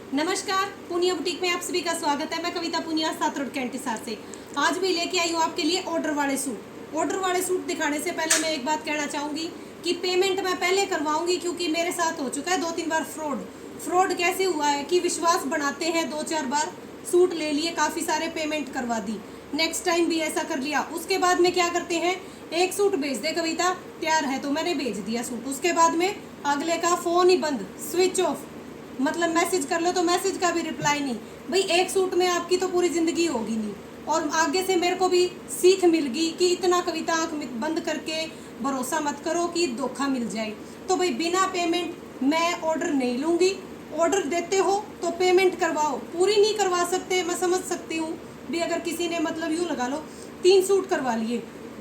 नमस्कार, पूनिया बुटीक में आप सभी का स्वागत है। मैं कविता पूनिया सात रोड कैंटीसार से आज भी लेके आई हूँ आपके लिए ऑर्डर वाले सूट। ऑर्डर वाले सूट दिखाने से पहले मैं एक बात कहना चाहूँगी कि पेमेंट मैं पहले करवाऊंगी, क्योंकि मेरे साथ हो चुका है 2-3 बार फ्रॉड कैसे हुआ है कि विश्वास बनाते हैं, 2-4 बार सूट ले लिए, काफ़ी सारे पेमेंट करवा दी, नेक्स्ट टाइम भी ऐसा कर लिया। उसके बाद में क्या करते हैं, एक सूट भेज दे कविता तैयार है, तो मैंने भेज दिया सूट, उसके बाद में अगले का फ़ोन ही बंद, स्विच ऑफ, मतलब मैसेज कर लो तो मैसेज का भी रिप्लाई नहीं। भाई एक सूट में आपकी तो पूरी ज़िंदगी होगी नहीं। और आगे से मेरे को भी सीख मिल गई कि इतना कविता आँख बंद करके भरोसा मत करो कि धोखा मिल जाए। तो भाई बिना पेमेंट मैं ऑर्डर नहीं लूँगी। ऑर्डर देते हो तो पेमेंट करवाओ, पूरी नहीं करवा सकते मैं समझ सकती हूँ भी। अगर किसी ने मतलब यूँ लगा लो 3 सूट करवा लिए,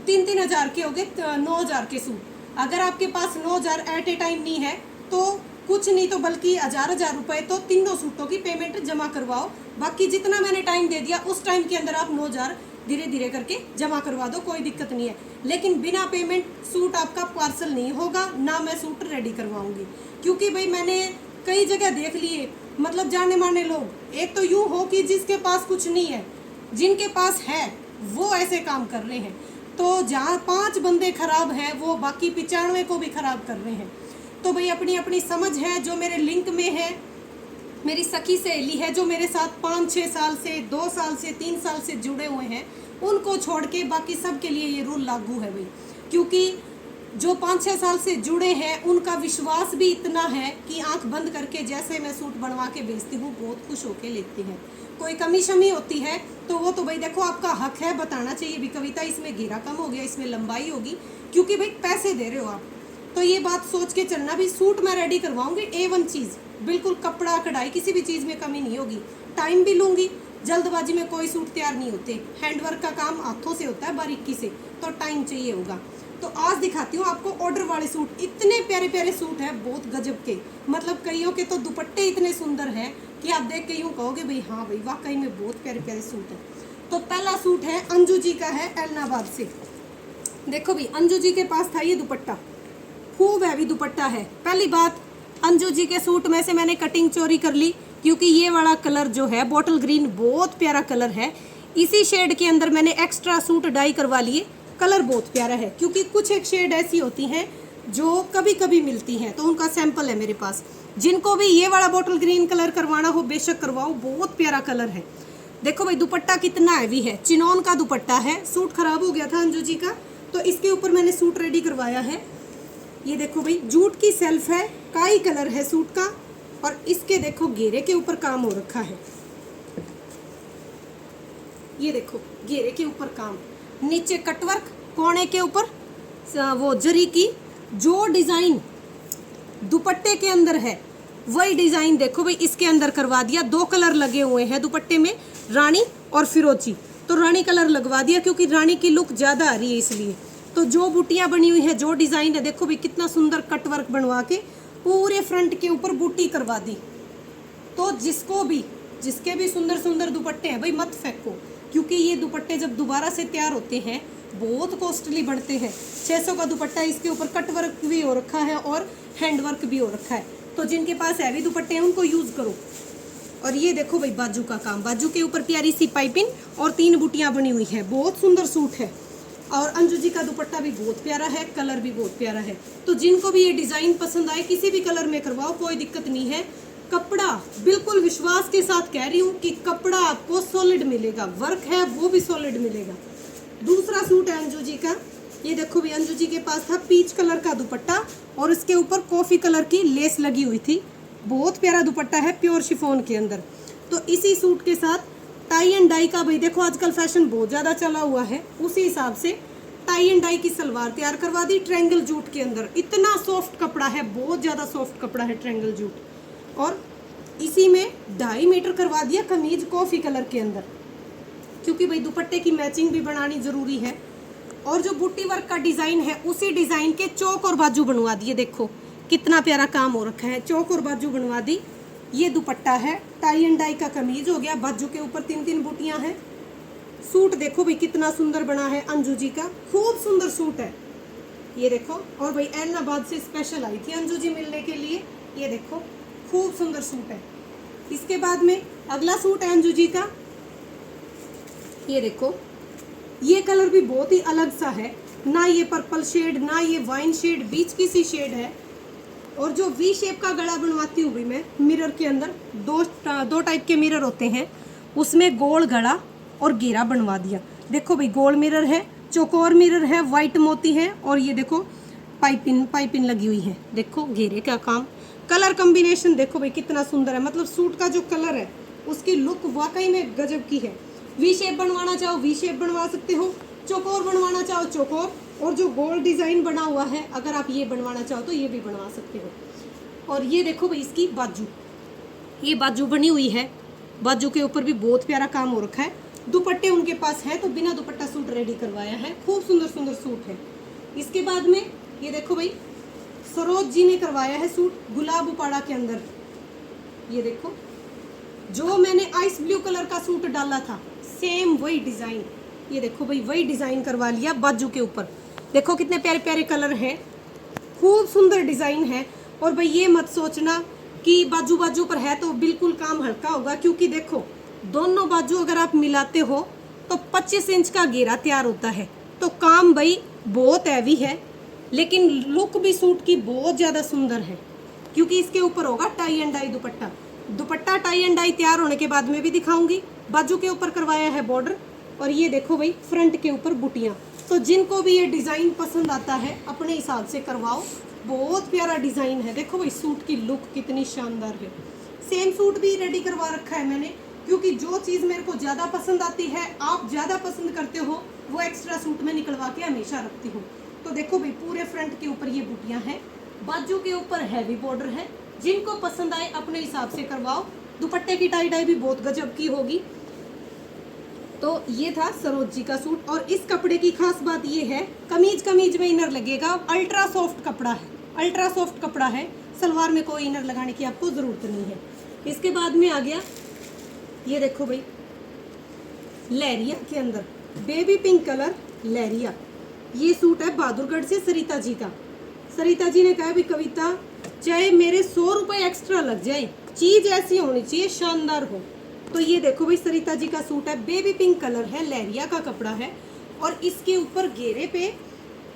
3-3 हज़ार के हो गए, 9,000 के सूट। अगर आपके पास 9,000 एट ए टाइम नहीं है तो कुछ नहीं तो बल्कि 1,000 रुपए तो तीनों सूटों की पेमेंट जमा करवाओ। बाकी जितना मैंने टाइम दे दिया उस टाइम के अंदर आप 9,000 धीरे धीरे करके जमा करवा दो, कोई दिक्कत नहीं है। लेकिन बिना पेमेंट सूट आपका पार्सल नहीं होगा, ना मैं सूट रेडी करवाऊंगी। क्योंकि भाई मैंने कई जगह देख लिए, मतलब जाने माने लोग, एक तो यूँ हो कि जिसके पास कुछ नहीं है, जिनके पास है वो ऐसे काम कर रहे हैं। तो जहाँ 5 बंदे खराब हैं वो बाकी 95 को भी खराब कर रहे हैं। तो भाई अपनी अपनी समझ है। जो मेरे लिंक में है, मेरी सखी सहेली है जो मेरे साथ 5-6 साल से, 2 साल से, 3 साल से जुड़े हुए हैं, उनको छोड़ के बाकी सब के लिए ये रूल लागू है भाई। क्योंकि जो 5-6 साल से जुड़े हैं उनका विश्वास भी इतना है कि आंख बंद करके जैसे मैं सूट बनवा के बेचती हूँ बहुत खुश होके लेते हैं। कोई कमी शमी होती है तो वो तो भाई देखो आपका हक है, बताना चाहिए भी कविता इसमें घेरा कम हो गया, इसमें लंबाई होगी, क्योंकि भाई पैसे दे रहे हो आप। तो ये बात सोच के चलना भी, सूट मैं रेडी करवाऊंगी A1 चीज़, बिल्कुल कपड़ा कढ़ाई किसी भी चीज़ में कमी नहीं होगी। टाइम भी लूँगी, जल्दबाजी में कोई सूट तैयार नहीं होते। हैंडवर्क का काम हाथों से होता है बारीकी से, तो टाइम चाहिए होगा। तो आज दिखाती हूँ आपको ऑर्डर वाले सूट। इतने प्यारे प्यारे सूट हैं, बहुत गजब के, मतलब कईयों के तो दुपट्टे इतने सुंदर हैं कि आप देख के यूँ कहोगे भाई हाँ भाई वाकई में बहुत प्यारे प्यारे सूट हैं। तो पहला सूट है अंजू जी का, है एलनाबाद से। देखो भाई अंजू जी के पास था ये दुपट्टा, खूब हैवी दुपट्टा है। पहली बात, अंजू जी के सूट में से मैंने कटिंग चोरी कर ली, क्योंकि ये वाला कलर जो है बॉटल ग्रीन बहुत प्यारा कलर है। इसी शेड के अंदर मैंने एक्स्ट्रा सूट डाई करवा लिए, कलर बहुत प्यारा है। क्योंकि कुछ एक शेड ऐसी होती हैं जो कभी कभी मिलती हैं, तो उनका सैंपल है मेरे पास। जिनको भी ये वाला बॉटल ग्रीन कलर करवाना हो बेशक करवाओ, बहुत प्यारा कलर है। देखो भाई दुपट्टा कितना हैवी है, चिनॉन का दुपट्टा है। सूट खराब हो गया था अंजू जी का, तो इसके ऊपर मैंने सूट रेडी करवाया है। ये देखो भाई जूट की सेल्फ है, काई कलर है सूट का, और इसके देखो घेरे के ऊपर काम हो रखा है। ये देखो घेरे के ऊपर काम, नीचे कटवर्क, कोने के ऊपर वो जरी की जो डिजाइन दुपट्टे के अंदर है वही डिजाइन देखो भाई इसके अंदर करवा दिया। 2 कलर लगे हुए हैं दुपट्टे में, रानी और फिरोजी। तो रानी कलर लगवा दिया क्योंकि रानी की लुक ज्यादा आ रही है इसलिए। तो जो बूटियाँ बनी हुई है, जो डिज़ाइन है, देखो भी कितना सुंदर कट वर्क बनवा के पूरे फ्रंट के ऊपर बूटी करवा दी। तो जिसके भी सुंदर सुंदर दुपट्टे हैं भाई मत फेंको, क्योंकि ये दुपट्टे जब दोबारा से तैयार होते हैं बहुत कॉस्टली बनते हैं। 600 का दुपट्टा, इसके ऊपर कट वर्क भी हो रखा है और हैंड वर्क भी हो रखा है। तो जिनके पास हैवी दुपट्टे हैं उनको यूज़ करो। और ये देखो भाई बाजू का काम, बाजू के ऊपर प्यारी सी पाइपिंग और 3 बूटियाँ बनी हुई है, बहुत सुंदर सूट है। और अंजू जी का दुपट्टा भी बहुत प्यारा है, कलर भी बहुत प्यारा है। तो जिनको भी ये डिज़ाइन पसंद आए किसी भी कलर में करवाओ, कोई दिक्कत नहीं है। कपड़ा बिल्कुल विश्वास के साथ कह रही हूँ कि कपड़ा आपको सॉलिड मिलेगा, वर्क है वो भी सॉलिड मिलेगा। दूसरा सूट है अंजू जी का। ये देखो भी अंजू जी के पास था पीच कलर का दुपट्टा और इसके ऊपर कॉफ़ी कलर की लेस लगी हुई थी। बहुत प्यारा दुपट्टा है, प्योर शिफॉन के अंदर। तो इसी सूट के साथ टाई एंड डाई का, भाई देखो आजकल फैशन बहुत ज़्यादा चला हुआ है, उसी हिसाब से टाई एंड डाई की सलवार तैयार करवा दी ट्रायंगल जूट के अंदर। इतना सॉफ्ट कपड़ा है, बहुत ज़्यादा सॉफ्ट कपड़ा है ट्रायंगल जूट। और इसी में 2.5 मीटर करवा दिया कमीज कॉफ़ी कलर के अंदर, क्योंकि भाई दुपट्टे की मैचिंग भी बनानी ज़रूरी है। और जो बूटी वर्क का डिज़ाइन है उसी डिज़ाइन के चौक और बाजू बनवा दिए। देखो कितना प्यारा काम हो रखा है, चौक और बाजू बनवा दी। ये दुपट्टा है, टाई एंड डाई का कमीज हो गया, बाजू के ऊपर 3-3 बूटियां हैं। सूट देखो भाई कितना सुंदर बना है अंजू जी का, खूब सुंदर सूट है। ये देखो, और भाई एलनाबाद से स्पेशल आई थी अंजू जी मिलने के लिए। ये देखो खूब सुंदर सूट है। इसके बाद में अगला सूट है अंजू जी का, ये देखो, ये कलर भी बहुत ही अलग सा है, ना ये पर्पल शेड ना ये वाइन शेड, बीच की सी शेड है। और जो वी शेप का गला बनवाती हूँ भाई मैं मिरर के अंदर, दो टाइप के मिरर होते हैं, उसमें गोल गला और घेरा बनवा दिया। देखो भाई गोल मिरर है, चौकोर मिरर है, वाइट मोती है, और ये देखो पाइपिन लगी हुई है। देखो घेरे का काम, कलर कॉम्बिनेशन देखो भाई कितना सुंदर है। मतलब सूट का जो कलर है उसकी लुक वाकई में गजब की है। वी शेप बनवाना चाहो वी शेप बनवा सकते हो, चौकोर बनवाना चाहो चौकोर, और जो गोल डिज़ाइन बना हुआ है अगर आप ये बनवाना चाहो तो ये भी बनवा सकते हो। और ये देखो भाई इसकी बाजू, ये बाजू बनी हुई है, बाजू के ऊपर भी बहुत प्यारा काम हो रखा है। दुपट्टे उनके पास है तो बिना दुपट्टा सूट रेडी करवाया है, खूब सुंदर सुंदर सूट है। इसके बाद में ये देखो भाई सरोज जी ने करवाया है सूट गुलाब उपाड़ा के अंदर। ये देखो जो मैंने आइस ब्लू कलर का सूट डाला था सेम वही डिज़ाइन, ये देखो भाई वही डिज़ाइन करवा लिया बाजू के ऊपर। देखो कितने प्यारे प्यारे कलर हैं, खूब सुंदर डिज़ाइन है। और भाई ये मत सोचना कि बाजू बाजू पर है तो बिल्कुल काम हल्का होगा, क्योंकि देखो दोनों बाजू अगर आप मिलाते हो तो 25 इंच का घेरा तैयार होता है। तो काम भाई बहुत हैवी है, लेकिन लुक भी सूट की बहुत ज़्यादा सुंदर है, क्योंकि इसके ऊपर होगा tie and dye dupatta. Dupatta tie and dye तैयार होने के बाद में भी दिखाऊंगी। बाजू के ऊपर करवाया है बॉर्डर, और ये देखो भाई फ्रंट के ऊपर बुटियाँ। तो जिनको भी ये डिज़ाइन पसंद आता है अपने हिसाब से करवाओ, बहुत प्यारा डिज़ाइन है। देखो भाई सूट की लुक कितनी शानदार है। सेम सूट भी रेडी करवा रखा है मैंने, क्योंकि जो चीज़ मेरे को ज़्यादा पसंद आती है, आप ज़्यादा पसंद करते हो, वो एक्स्ट्रा सूट में निकलवा के हमेशा रखती हूँ। तो देखो भाई पूरे फ्रंट के ऊपर ये बुटियाँ हैं, बाजू के ऊपर हैवी बॉर्डर है। जिनको पसंद आए अपने हिसाब से करवाओ। दुपट्टे की टाई डाई भी बहुत गजब की होगी। तो ये था सरोज जी का सूट। और इस कपड़े की खास बात ये है, कमीज में इनर लगेगा, अल्ट्रा सॉफ्ट कपड़ा है, अल्ट्रा सॉफ्ट कपड़ा है, सलवार में कोई इनर लगाने की आपको ज़रूरत नहीं है। इसके बाद में आ गया ये देखो भाई लहरिया के अंदर बेबी पिंक कलर लहरिया। ये सूट है बहादुरगढ़ से सरिता जी का। सरिता जी ने कहा भी कविता चाहे मेरे 100 रुपये एक्स्ट्रा लग जाए, चीज़ ऐसी होनी चाहिए शानदार हो। तो ये देखो भाई सरिता जी का सूट है, बेबी पिंक कलर है, लहरिया का कपड़ा है, और इसके ऊपर घेरे पे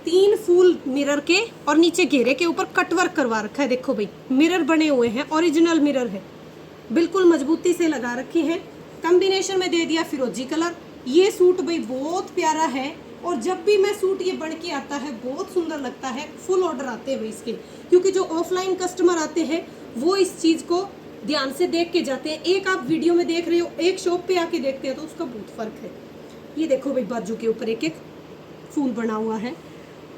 3 फूल मिरर के और नीचे घेरे के ऊपर कटवर्क करवा रखा है। देखो भाई मिरर बने हुए हैं, ओरिजिनल मिरर है, बिल्कुल मजबूती से लगा रखे हैं। कॉम्बिनेशन में दे दिया फिरोजी कलर। ये सूट भाई बहुत प्यारा है, और जब भी मैं सूट ये बन के आता है बहुत सुंदर लगता है। फुल ऑर्डर आते हैं भाई इसके, क्योंकि जो ऑफलाइन कस्टमर आते हैं वो इस चीज़ को ध्यान से देख के जाते हैं। एक आप वीडियो में देख रहे हो, एक शॉप पे आके देखते हैं तो उसका बहुत फ़र्क है। ये देखो भाई बाजू के ऊपर एक एक फूल बना हुआ है,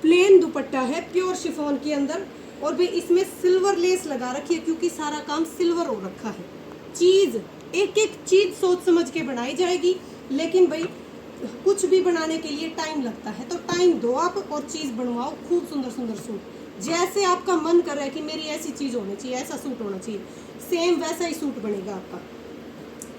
प्लेन दुपट्टा है प्योर शिफॉन के अंदर, और भाई इसमें सिल्वर लेस लगा रखी है, क्योंकि सारा काम सिल्वर हो रखा है। चीज़ एक एक चीज़ सोच समझ के बनाई जाएगी, लेकिन भाई कुछ भी बनाने के लिए टाइम लगता है, तो टाइम दो आप और चीज़ बनवाओ। खूब सुंदर सुंदर सूट, जैसे आपका मन कर रहा है कि मेरी ऐसी चीज़ होनी चाहिए, ऐसा सूट होना चाहिए, सेम वैसा ही सूट बनेगा आपका।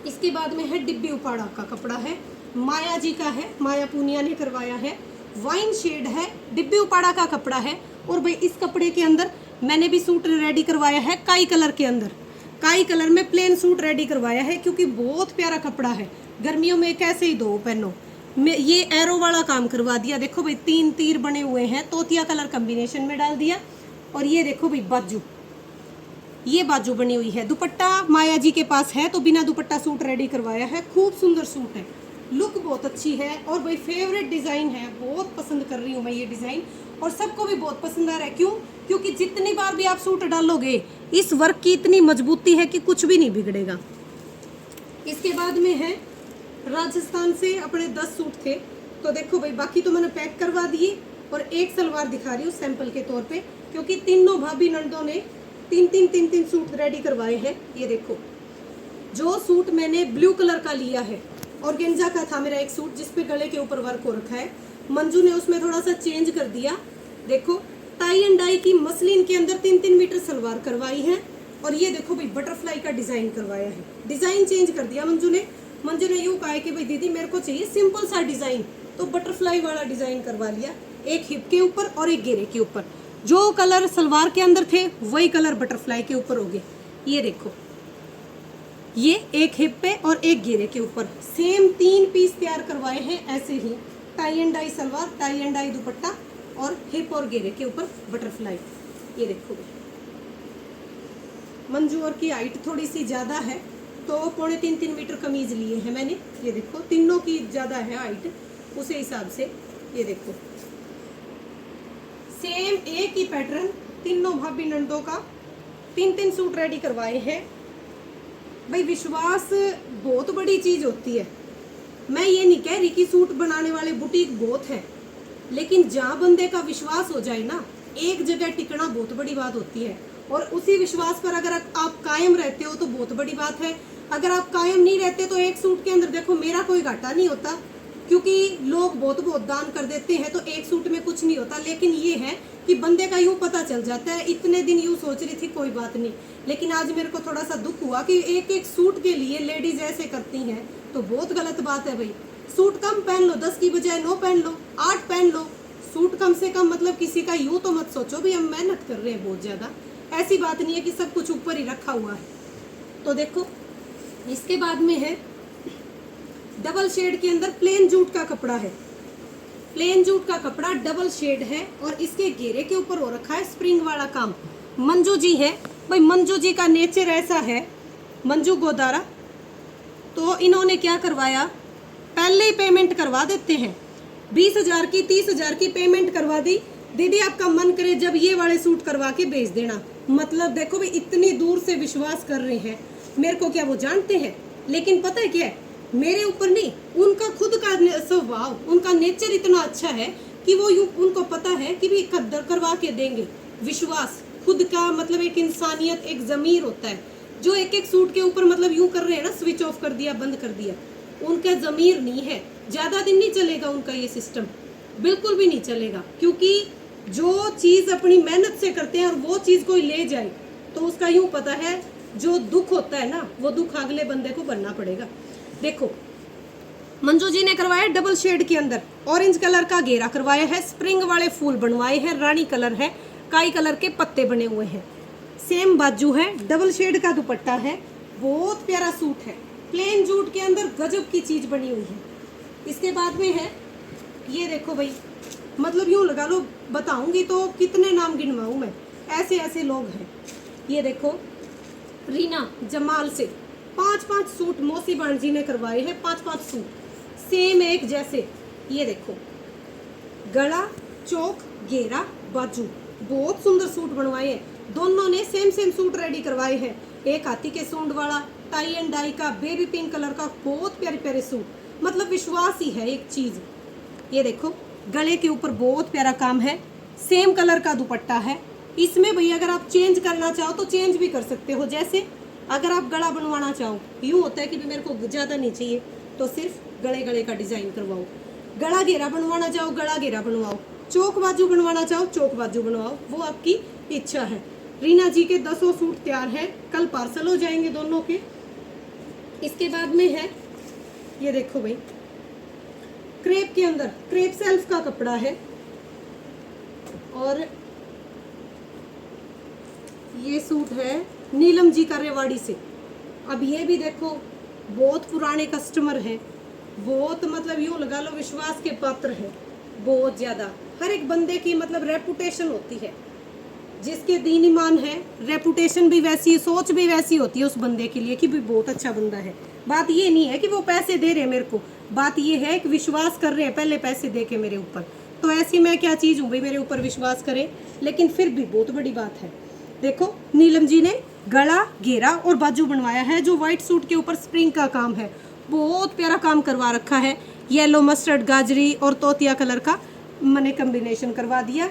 इसके बाद में है डिब्बी उपाड़ा का कपड़ा है, माया जी का है, माया पूनिया ने करवाया है, वाइन शेड है, डिब्बी उपाड़ा का कपड़ा है। और भाई इस कपड़े के अंदर मैंने भी सूट रेडी करवाया है काई कलर के अंदर, काई कलर में प्लेन सूट रेडी करवाया है, क्योंकि बहुत प्यारा कपड़ा है। गर्मियों में कैसे ही दो पहनो। मैं ये एरो वाला काम करवा दिया, देखो भाई 3 तीर बने हुए हैं, तोतिया कलर कॉम्बिनेशन में डाल दिया। और ये देखो भाई बाजू, ये बाजू बनी हुई है। दुपट्टा माया जी के पास है तो बिना दुपट्टा सूट रेडी करवाया है। खूब सुंदर सूट है, लुक बहुत अच्छी है, और भाई फेवरेट डिज़ाइन है, बहुत पसंद कर रही हूँ मैं ये डिज़ाइन, और सबको भी बहुत पसंद आ रहा है। क्यों? क्योंकि जितनी बार भी आप सूट डालोगे इस वर्क की इतनी मजबूती है कि कुछ भी नहीं बिगड़ेगा। इसके बाद में है राजस्थान से अपने 10 सूट थे, तो देखो भाई बाकी तो मैंने पैक करवा दिए, और एक सलवार दिखा रही हूँ सैंपल के तौर पे, क्योंकि तीनों भाभी नंदों ने तीन सूट रेडी करवाए हैं। ये देखो जो सूट मैंने ब्लू कलर का लिया है, ऑर्गेन्जा का था मेरा एक सूट जिसपे गले के ऊपर वर्क हो रखा है, मंजू ने उसमें थोड़ा सा चेंज कर दिया। देखो टाई एंड डाई की मसलिन के अंदर 3-3 मीटर सलवार करवाई है, और ये देखो भाई बटरफ्लाई का डिज़ाइन करवाया है, डिज़ाइन चेंज कर दिया मंजू ने यूँ कहा कि भाई दीदी मेरे को चाहिए सिंपल सा डिज़ाइन, तो बटरफ्लाई वाला डिज़ाइन करवा लिया, एक हिप के ऊपर और एक घेरे के ऊपर। जो कलर सलवार के अंदर थे वही कलर बटरफ्लाई के ऊपर हो गए। ये देखो ये एक हिप पे और एक घेरे के ऊपर सेम 3 पीस तैयार करवाए हैं ऐसे ही। Tie and dye salwar, tie and dye dupatta और हिप और घेरे के ऊपर बटरफ्लाई। ये देखो मंजू और की हाइट थोड़ी सी ज़्यादा है तो 2.5-3 मीटर कमीज लिए हैं मैंने। ये देखो तीनों की ज़्यादा है हाइट, उसी हिसाब से ये देखो सेम एक ही पैटर्न तीनों भाभी नंदों का 3-3 सूट रेडी करवाए हैं। भाई विश्वास बहुत बड़ी चीज़ होती है। मैं ये नहीं कह रही कि सूट बनाने वाले बुटीक बहुत है, लेकिन जहाँ बंदे का विश्वास हो जाए ना, एक जगह टिकना बहुत बड़ी बात होती है। और उसी विश्वास पर अगर आप कायम रहते हो तो बहुत बड़ी बात है। अगर आप कायम नहीं रहते तो एक सूट के अंदर देखो मेरा कोई घाटा नहीं होता, क्योंकि लोग बहुत दान कर देते हैं तो एक सूट में कुछ नहीं होता। लेकिन ये है कि बंदे का यूँ पता चल जाता है। इतने दिन यूँ सोच रही थी कोई बात नहीं, लेकिन आज मेरे को थोड़ा सा दुख हुआ कि एक एक सूट के लिए लेडीज ऐसे करती हैं, तो बहुत गलत बात है भाई। सूट कम पहन लो, 10 की बजाय 9 पहन लो, 8 पहन लो, सूट कम से कम मतलब किसी का यूँ तो मत सोचो भी हम मेहनत कर रहे हैं बहुत ज़्यादा। ऐसी बात नहीं है कि सब कुछ ऊपर ही रखा हुआ है। तो देखो इसके बाद में है डबल शेड के अंदर प्लेन जूट का कपड़ा है। प्लेन जूट का कपड़ा डबल शेड है और इसके घेरे के ऊपर हो रखा है स्प्रिंग वाला काम। मंजू जी है भाई, मंजू जी का नेचर ऐसा है, मंजू गोदारा, तो इन्होंने क्या करवाया, पहले ही पेमेंट करवा देते हैं। 20,000 की 30,000 की पेमेंट करवा दी, दीदी आपका मन करे जब ये वाले सूट करवा के भेज देना। मतलब देखो भी इतनी दूर से विश्वास कर रहे हैं मेरे को, क्या वो जानते हैं? लेकिन पता है क्या है, मेरे ऊपर नहीं, उनका खुद का स्वभाव, उनका नेचर इतना अच्छा है कि वो उनको पता है कि भी कद्र करवा के देंगे। विश्वास खुद का मतलब एक इंसानियत, एक ज़मीर होता है। जो एक एक सूट के ऊपर मतलब यूं कर रहे हैं ना, स्विच ऑफ कर दिया, बंद कर दिया, उनका ज़मीर नहीं है। ज़्यादा दिन नहीं चलेगा उनका ये सिस्टम, बिल्कुल भी नहीं चलेगा। क्योंकि जो चीज़ अपनी मेहनत से करते हैं और वो चीज़ कोई ले जाए तो उसका यूं पता है जो दुख होता है ना, वो दुख अगले बंदे को बनना पड़ेगा। देखो मंजू जी ने करवाया डबल शेड के अंदर, ऑरेंज कलर का घेरा करवाया है, स्प्रिंग वाले फूल बनवाए हैं, रानी कलर है, काई कलर के पत्ते बने हुए हैं, सेम बाजू है, डबल शेड का दुपट्टा है, बहुत प्यारा सूट है। प्लेन जूट के अंदर गजब की चीज़ बनी हुई है। इसके बाद में है ये देखो भाई, मतलब यूँ लगा लो, बताऊंगी तो कितने नाम गिनवाऊँ मैं, ऐसे ऐसे लोग हैं। ये देखो रीना जमाल से 5-5 सूट मौसी बाण जी ने करवाए हैं, 5-5 सूट सेम एक जैसे। ये देखो गला, चौक, घेरा, बाजू, बहुत सुंदर सूट बनवाए हैं। दोनों ने सेम सूट रेडी करवाए हैं। एक हाथी के सूंड वाला, टाई एंड डाई का, बेबी पिंक कलर का, बहुत प्यारे प्यारे सूट, मतलब विश्वास ही है एक चीज़। ये देखो गले के ऊपर बहुत प्यारा काम है, सेम कलर का दुपट्टा है। इसमें भैया अगर आप चेंज करना चाहो तो चेंज भी कर सकते हो। जैसे अगर आप गला बनवाना चाहो, यूँ होता है कि मेरे को ज़्यादा नहीं चाहिए तो सिर्फ गले का डिज़ाइन करवाओ। गला घेरा बनवाना चाहो गला घेरा बनवाओ, चौक बाजू बनवाना चाहो चौक बाजू बनवाओ, वो आपकी इच्छा है। रीना जी के 10 सूट तैयार हैं, कल पार्सल हो जाएंगे दोनों के। इसके बाद में है ये देखो भाई, क्रेप के अंदर क्रेप सेल्फ का कपड़ा है और ये सूट है नीलम जी का रेवाड़ी से। अब ये भी देखो बहुत पुराने कस्टमर हैं, बहुत मतलब यूँ लगा लो विश्वास के पात्र है बहुत ज़्यादा। हर एक बंदे की मतलब रेपुटेशन होती है, जिसके दीन ईमान है रेपुटेशन भी वैसी, सोच भी वैसी होती है उस बंदे के लिए कि भी बहुत अच्छा बंदा है। बात ये नहीं है कि वो पैसे दे रहे हैं मेरे को, बात ये है कि विश्वास कर रहे हैं पहले पैसे दे के मेरे ऊपर। तो ऐसी मैं क्या चीज़ हूँ भाई मेरे ऊपर विश्वास करें, लेकिन फिर भी बहुत बड़ी बात है। देखो नीलम जी ने गला, घेरा और बाजू बनवाया है, जो वाइट सूट के ऊपर स्प्रिंग का काम है, बहुत प्यारा काम करवा रखा है। येलो मस्टर्ड गाजरी और तोतिया कलर का मैंने कम्बिनेशन करवा दिया।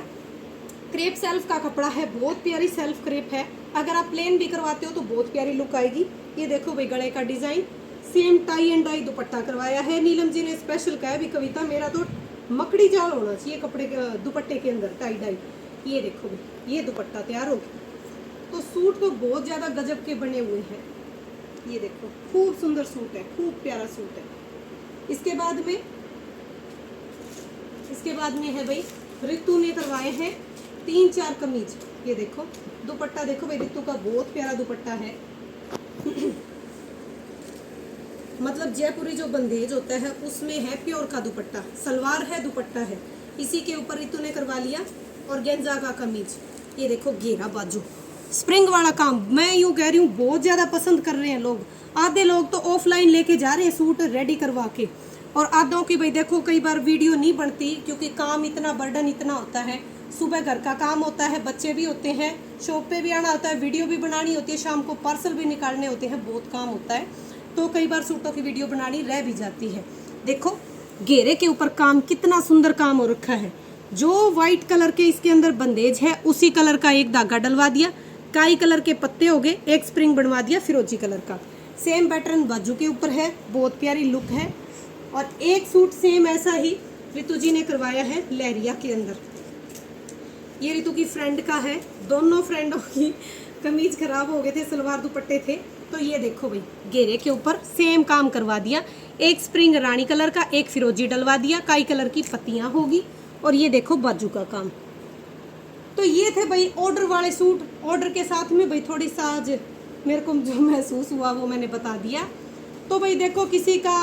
क्रेप सेल्फ का कपड़ा है, बहुत प्यारी सेल्फ क्रेप है। अगर आप प्लेन भी करवाते हो तो बहुत प्यारी लुक आएगी। ये देखो भाई गले का design, same tie and dye dupatta करवाया है। नीलम जी ने स्पेशल कहा है भी कविता मेरा तो मकड़ी जाल होना चाहिए कपड़े के दुपट्टे के अंदर टाई डाई। ये देखो भाई ये दुपट्टा तैयार हो गया, तो सूट तो बहुत ज़्यादा गजब के बने हुए हैं। ये देखो खूब सुंदर सूट है, खूब प्यारा सूट है। इसके बाद में है भाई ऋतु ने करवाए हैं 3-4 कमीज। ये देखो दुपट्टा देखो भाई ऋतु का बहुत प्यारा दुपट्टा है। मतलब जयपुरी जो बंदेज होता है उसमें है प्योर का दुपट्टा, सलवार है दुपट्टा है, इसी के ऊपर रितु ने करवा लिया ऑर्गेन्जा का कमीज। ये देखो घेरा बाजू, स्प्रिंग वाला काम। मैं यूँ कह रही हूँ बहुत ज़्यादा पसंद कर रहे हैं लोग। आधे लोग तो ऑफलाइन लेके जा रहे हैं सूट रेडी करवा के, और आधों की भाई देखो कई बार वीडियो नहीं बनती क्योंकि काम इतना, बर्डन इतना होता है। सुबह घर का काम होता है, बच्चे भी होते हैं, शॉप पे भी आना होता है, वीडियो भी बनानी होती है, शाम को पार्सल भी निकालने होते हैं, बहुत काम होता है, तो कई बार सूटों की वीडियो बनानी रह भी जाती है। देखो घेरे के ऊपर काम, कितना सुंदर काम हो रखा है। जो वाइट कलर के इसके अंदर बंदेज है उसी कलर का एक धागा डलवा दिया, काई कलर के पत्ते हो गए, एक स्प्रिंग बनवा दिया फिरोजी कलर का। सेम पैटर्न बाजू के ऊपर है, बहुत प्यारी लुक है। और एक सूट सेम ऐसा ही रितु जी ने करवाया है लहरिया के अंदर। ये रितु की फ्रेंड का है, दोनों फ्रेंडों की कमीज खराब हो गए थे, सलवार दुपट्टे थे, तो ये देखो भाई घेरे के ऊपर सेम काम करवा दिया। एक स्प्रिंग रानी कलर का, एक फिरोजी डलवा दिया, काई कलर की पत्तियां होगी, और ये देखो बाजू का काम। तो ये थे भाई ऑर्डर वाले सूट। ऑर्डर के साथ में भाई थोड़ी सा आज मेरे को जो महसूस हुआ वो मैंने बता दिया। तो भाई देखो किसी का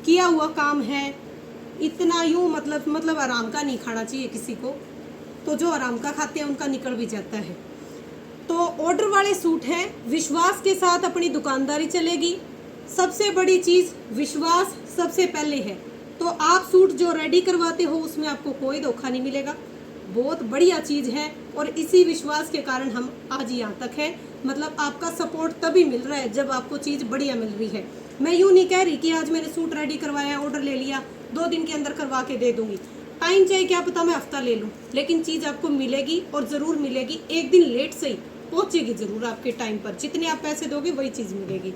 किया हुआ काम है, इतना यूँ मतलब आराम का नहीं खाना चाहिए किसी को, तो जो आराम का खाते हैं उनका निकल भी जाता है। तो ऑर्डर वाले सूट हैं, विश्वास के साथ अपनी दुकानदारी चलेगी। सबसे बड़ी चीज़ विश्वास सबसे पहले है। तो आप सूट जो रेडी करवाते हो उसमें आपको कोई धोखा नहीं मिलेगा, बहुत बढ़िया चीज़ है। और इसी विश्वास के कारण हम आज यहाँ तक हैं, मतलब आपका सपोर्ट तभी मिल रहा है जब आपको चीज़ बढ़िया मिल रही है। मैं यूँ नहीं कह रही कि आज मैंने सूट रेडी करवाया, ऑर्डर ले लिया, 2 दिन के अंदर करवा के दे दूँगी। टाइम चाहिए, क्या पता मैं हफ्ता ले लूँ, लेकिन चीज़ आपको मिलेगी और ज़रूर मिलेगी। एक दिन लेट से ही पहुँचेगी ज़रूर आपके टाइम पर, जितने आप पैसे दोगे वही चीज़ मिलेगी।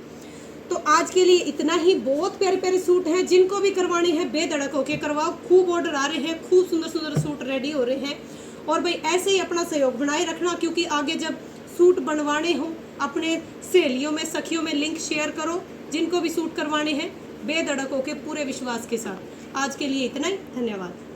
तो आज के लिए इतना ही। बहुत प्यारे प्यारे सूट हैं, जिनको भी करवाने हैं बेधड़क होके करवाओ। खूब ऑर्डर आ रहे हैं, खूब सुंदर सुंदर सूट रेडी हो रहे हैं। और भाई ऐसे ही अपना सहयोग बनाए रखना, क्योंकि आगे जब सूट बनवाने हो अपने सहेलियों में, सखियों में लिंक शेयर करो, जिनको भी सूट करवाने हैं बेधड़क होके पूरे विश्वास के साथ। आज के लिए इतना ही, धन्यवाद।